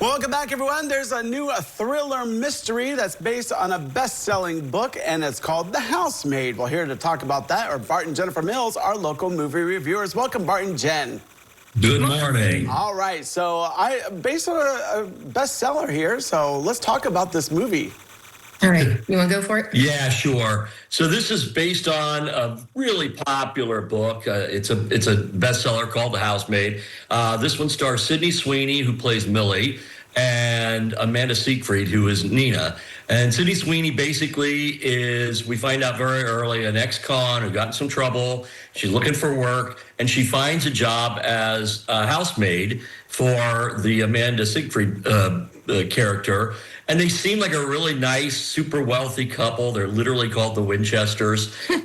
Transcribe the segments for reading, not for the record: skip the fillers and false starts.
Welcome back, everyone. There's a new thriller mystery that's based on a best-selling book, and it's called The Housemaid. Well, here to talk about that are Bart and Jennifer Mills, our local movie reviewers. Welcome, Bart and Jen. Good morning. All right, so based on a bestseller here, so let's talk about this movie. All right, you want to go for it? Yeah, sure. So this is based on a really popular book. It's a bestseller called The Housemaid. This one stars Sydney Sweeney, who plays Millie, and Amanda Seyfried, who is Nina. And Sydney Sweeney basically is, we find out very early, an ex-con who got in some trouble. She's looking for work, and she finds a job as a housemaid for the Amanda Seyfried character. And they seem like a really nice, super wealthy couple. They're literally called the Winchesters. They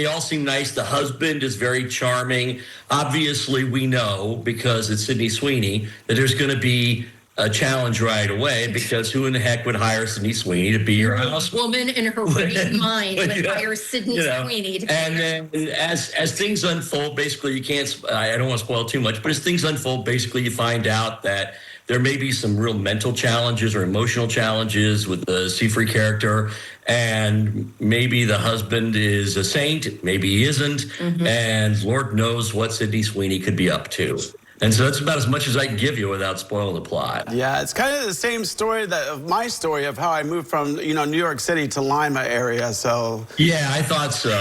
all seem nice. The husband is very charming. Obviously, we know, because it's Sydney Sweeney, that there's going to be a challenge right away, because who in the heck would hire Sydney Sweeney to be your house? Woman in her right mind would hire Sydney Sweeney to be and then as things unfold, basically, you can't, I don't want to spoil too much, but as things unfold, basically, you find out that there may be some real mental challenges or emotional challenges with the Seyfried character, and maybe the husband is a saint, maybe he isn't, and Lord knows what Sydney Sweeney could be up to. And so that's about as much as I can give you without spoiling the plot. Yeah, it's kind of the same story of my story of how I moved from, New York City to Lima area, so. Yeah, I thought so.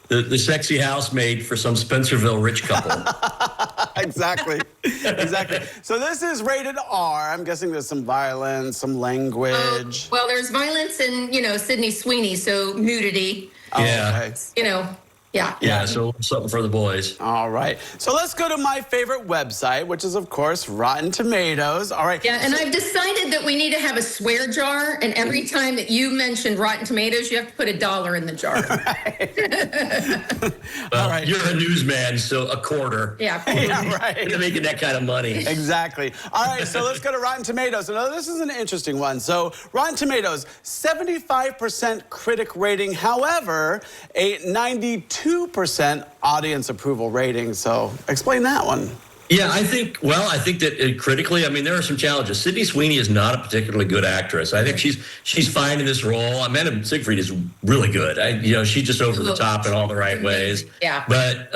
The sexy housemaid for some Spencerville rich couple. Exactly. So this is rated R. I'm guessing there's some violence, some language. Well, there's violence and, Sydney Sweeney, so nudity. Yeah. Okay. Yeah, so something for the boys. All right. So let's go to my favorite website, which is, of course, Rotten Tomatoes. All right. Yeah, and I've decided that we need to have a swear jar, and every time that you mention Rotten Tomatoes, you have to put $1 in the jar. All right. You're a newsman, so a quarter. Yeah, right. You're making that kind of money. Exactly. All right, so let's go to Rotten Tomatoes. Now, this is an interesting one. So Rotten Tomatoes, 75% critic rating, however, a 92% audience approval rating. So explain that one. Yeah, I think that critically, there are some challenges. Sydney Sweeney is not a particularly good actress. I think she's fine in this role. Amanda Seyfried is really good. She's just over the top in all the right ways. Yeah. But,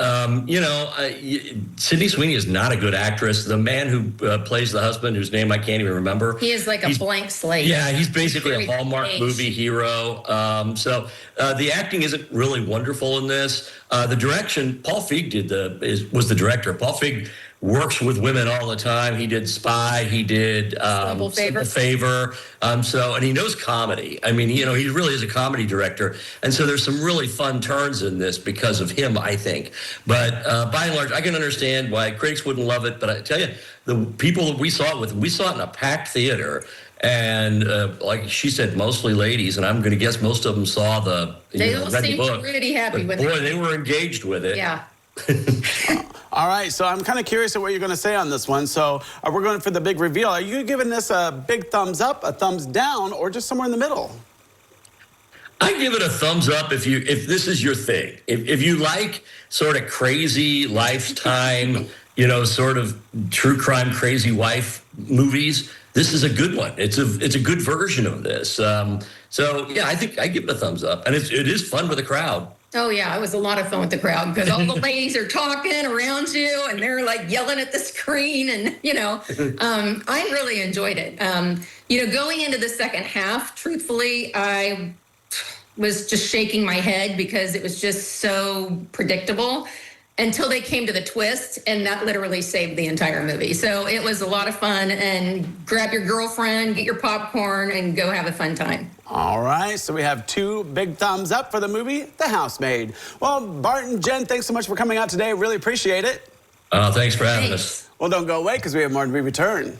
Sydney Sweeney is not a good actress. The man who plays the husband, whose name I can't even remember. He is like a blank slate. Yeah, he's basically a Hallmark movie hero. The acting isn't really wonderful in this. The direction, Paul Feig was the director. Paul Feig works with women all the time. He did Spy. He did Simple Favor. And he knows comedy. He really is a comedy director. And so there's some really fun turns in this because of him, I think. But by and large, I can understand why critics wouldn't love it. But I tell you, the people that we saw it with, we saw it in a packed theater. And like she said, mostly ladies, and I'm going to guess most of them saw they all seemed pretty happy with it. Boy, they were engaged with it. Yeah. All right, so I'm kind of curious at what you're going to say on this one. So we're going for the big reveal. Are you giving this a big thumbs up, a thumbs down, or just somewhere in the middle? I give it a thumbs up if this is your thing. If you like sort of crazy Lifetime, sort of true crime crazy wife movies, this is a good one. It's a good version of this. I think I give it a thumbs up, and it is fun with a crowd. Oh, yeah, it was a lot of fun with the crowd because all the ladies are talking around you and they're like yelling at the screen. And, I really enjoyed it. Going into the second half, truthfully, I was just shaking my head because it was just so predictable until they came to the twist, and that literally saved the entire movie. So it was a lot of fun, and grab your girlfriend, get your popcorn, and go have a fun time. All right, so we have 2 big thumbs up for the movie, The Housemaid. Well, Bart and Jen, thanks so much for coming out today. Really appreciate it. Thanks for having us. Well, don't go away because we have more to be returned.